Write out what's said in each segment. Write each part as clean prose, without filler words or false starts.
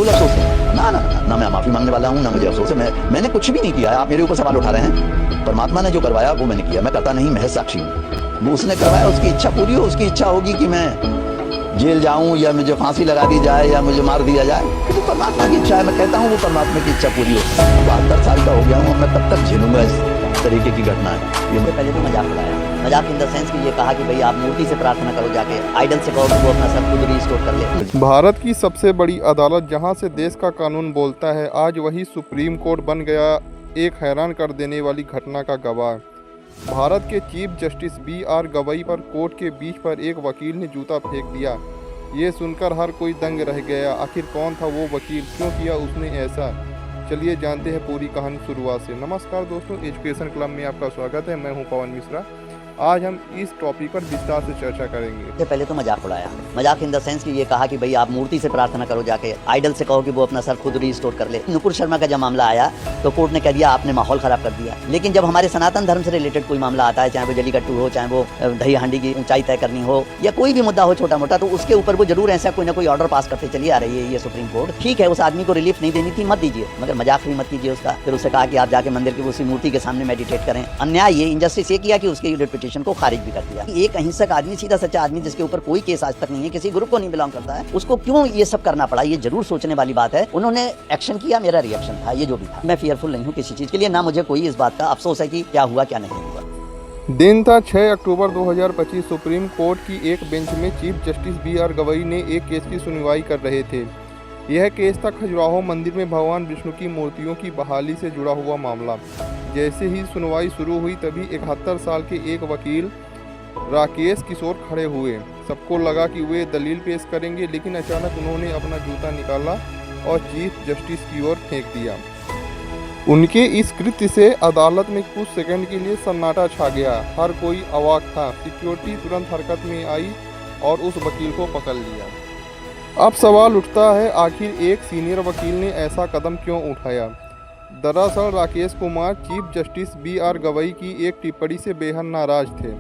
बिल्कुल अफसोस है। ना ना ना, ना मैं माफी मांगने वाला हूँ, ना मुझे अफसोस है। मैंने कुछ भी नहीं किया है। आप मेरे ऊपर सवाल उठा रहे हैं। परमात्मा ने जो करवाया वो मैंने किया। मैं करता नहीं, महज साक्षी हूँ। वो उसने करवाया, उसकी इच्छा पूरी हो। उसकी इच्छा होगी कि मैं जेल जाऊं या मुझे फांसी लगा दी जाए या मुझे मार दिया जाए, तो परमात्मा की इच्छा है। मैं कहता हूँ वो परमात्मा की इच्छा पूरी हो। 72 साल का हो गया हूँ, मैं कब तक झेलूंगा इस तरीके की घटना है। ये पहले तो मजाक उड़ाया, मजाक इन द सेंस कि ये कहा कि भाई आप मूर्ति से प्रार्थना करो, जाके आइडल से कहो कि वो अपना सब खुद रिस्टोर कर ले। भारत की सबसे बड़ी अदालत जहां से देश का कानून बोलता है, आज वही सुप्रीम कोर्ट बन गया एक हैरान कर देने वाली घटना का गवाह। भारत के चीफ जस्टिस बी.आर. गवई पर कोर्ट के बीच पर एक वकील ने जूता फेंक दिया। ये सुनकर हर कोई दंग रह गया। आखिर कौन था वो वकील, क्यों किया उसने ऐसा? चलिए जानते हैं पूरी कहानी शुरुआत से। नमस्कार दोस्तों, एजुकेशन क्लब में आपका स्वागत है। मैं हूं पवन मिश्रा। आज हम इस टॉपिक पर विस्तार से चर्चा करेंगे। पहले तो मजाक उड़ाया, मजाक इन द सेंस कि ये कहा कि भाई आप मूर्ति से प्रार्थना करो, जाके आइडल से कहो कि वो अपना सर खुद रिस्टोर कर ले। नुपुर शर्मा का जब मामला आया तो कोर्ट ने कह दिया आपने माहौल खराब कर दिया। लेकिन जब हमारे सनातन धर्म से रिलेटेड कोई मामला आता है, चाहे वो जलीकट्टू हो, चाहे वो दही हांडी की ऊंचाई तय करनी हो, या कोई भी मुद्दा हो छोटा मोटा, तो उसके ऊपर वो जरूर ऐसा कोई ना कोई ऑर्डर पास करते चली आ रही है ये सुप्रीम कोर्ट। ठीक है, उस आदमी को रिलीफ नहीं देनी थी, मत दीजिए, मगर मजाक भी मत कीजिए उसका। फिर उससे कहा कि आप जाके मंदिर की उसी मूर्ति के सामने मेडिटेट करें। अन्याय ये, इनजस्टिस ये किया कि उसके पिटीशन को खारिज भी कर दिया। एक अहिंसक आदमी, सीधा सच्चा आदमी, जिसके ऊपर कोई केस आज तक नहीं है, किसी ग्रुप को नहीं बिलोंग करता है, उसको क्यों ये सब करना पड़ा, ये जरूर सोचने वाली बात है। उन्होंने एक्शन किया, मेरा रिएक्शन था, ये जो भी था। मैं फियरफुल नहीं हूँ किसी चीज के लिए, ना मुझे कोई इस बात का अफसोस है कि क्या हुआ क्या नहीं हुआ। दिन था 6 अक्टूबर 2025। सुप्रीम कोर्ट की एक बेंच में चीफ जस्टिस बी.आर. गवई ने एक केस की सुनवाई कर रहे थे। यह केस था खजुराहो मंदिर में भगवान विष्णु की मूर्तियों की बहाली से जुड़ा हुआ मामला। जैसे ही सुनवाई शुरू हुई तभी 71 साल के एक वकील राकेश किशोर खड़े हुए। सबको लगा कि वे दलील पेश करेंगे, लेकिन अचानक उन्होंने अपना जूता निकाला और चीफ जस्टिस की ओर फेंक दिया। उनके इस कृत्य से अदालत में कुछ सेकंड के लिए सन्नाटा छा गया। हर कोई अवाक था। सिक्योरिटी तुरंत हरकत में आई और उस वकील को पकड़ लिया। अब सवाल उठता है, आखिर एक सीनियर वकील ने ऐसा कदम क्यों उठाया? दरअसल Rakesh Kumar chief justice B R. Gavai की एक टिप्पणी से बेहद नाराज थे।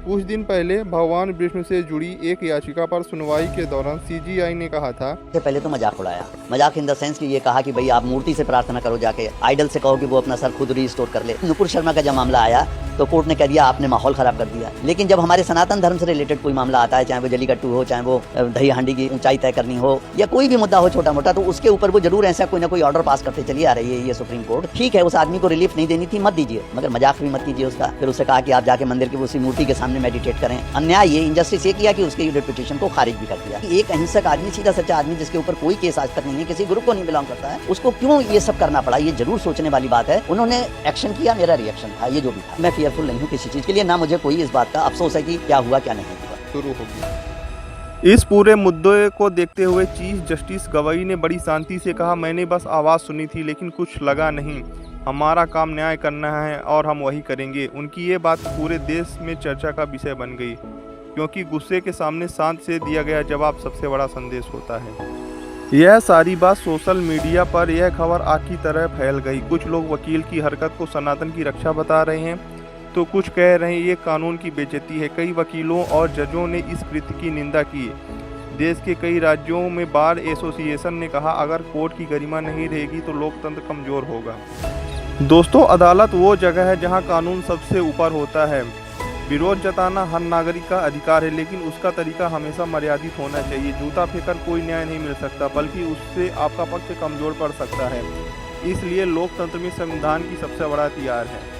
कुछ दिन पहले भगवान विष्णु से जुड़ी एक याचिका पर सुनवाई के दौरान सीजीआई ने कहा था, पहले तो मजाक उड़ाया, मजाक इन द सेंस कि ये कहा कि भाई आप मूर्ति से प्रार्थना करो, जाके आइडल से कहो कि वो अपना सर खुद रिस्टोर कर ले। नुपुर शर्मा का जब मामला आया तो कोर्ट ने कह दिया आपने माहौल खराब कर दिया। लेकिन जब हमारे सनातन धर्म से रिलेटेड कोई मामला आता है, चाहे वो जलीकट्टू हो, चाहे वो दही हांडी की ऊंचाई तय करनी हो, या कोई भी मुद्दा हो छोटा मोटा, तो उसके ऊपर वो जरूर ऐसा कोई ना कोई ऑर्डर पास करते चली आ रही है ये सुप्रीम कोर्ट। ठीक है, उस आदमी को रिलीफ नहीं देनी थी, मत दीजिए, मगर मजाक भी मत कीजिए उसका। फिर उससे कहा कि आप जाके मंदिर की उसी मूर्ति के सामने मेडिटेट करें। अन्याय ये, इनजस्टिस ये किया कि उसके पिटीशन को खारिज भी कर दिया। एक अहिंसक आदमी, सीधा सच्चा आदमी, जिसके ऊपर कोई केस आज तक नहीं है, किसी ग्रुप को नहीं बिलोंग करता है, उसको क्यों ये सब करना पड़ा, ये जरूर सोचने वाली बात है। उन्होंने एक्शन किया, मेरा रिएक्शन था, ये जो भी था। मैं फियरफुल नहीं हूँ किसी चीज के लिए, ना मुझे कोई इस बात का अफसोस है कि क्या हुआ क्या नहीं हुआ। शुरू होगी। इस पूरे मुद्दे को देखते हुए चीफ जस्टिस गवई ने बड़ी शांति से कहा, मैंने बस आवाज़ सुनी थी, लेकिन कुछ लगा नहीं। हमारा काम न्याय करना है और हम वही करेंगे। उनकी ये बात पूरे देश में चर्चा का विषय बन गई, क्योंकि गुस्से के सामने शांत से दिया गया जवाब सबसे बड़ा संदेश होता है। यह सारी बात सोशल मीडिया पर यह खबर आग की तरह फैल गई। कुछ लोग वकील की हरकत को सनातन की रक्षा बता रहे हैं, तो कुछ कह रहे हैं ये कानून की बेइज्जती है। कई वकीलों और जजों ने इस कृत्य की निंदा की। देश के कई राज्यों में बार एसोसिएशन ने कहा, अगर कोर्ट की गरिमा नहीं रहेगी तो लोकतंत्र कमजोर होगा। दोस्तों, अदालत वो जगह है जहां कानून सबसे ऊपर होता है। विरोध जताना हर नागरिक का अधिकार है, लेकिन उसका तरीका हमेशा मर्यादित होना चाहिए। जूता फेंककर कोई न्याय नहीं मिल सकता, बल्कि उससे आपका पक्ष कमजोर पड़ सकता है। इसलिए लोकतंत्र में संविधान की सबसे बड़ा हथियार है।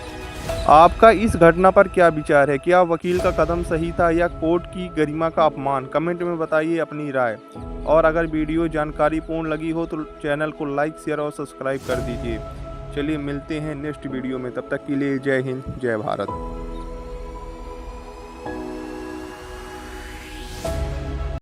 आपका इस घटना पर क्या विचार है? क्या वकील का कदम सही था या कोर्ट की गरिमा का अपमान? कमेंट में बताइए अपनी राय। और अगर वीडियो जानकारीपूर्ण लगी हो तो चैनल को लाइक, शेयर और सब्सक्राइब कर दीजिए। चलिए मिलते हैं नेक्स्ट वीडियो में, तब तक के लिए जय हिंद, जय भारत।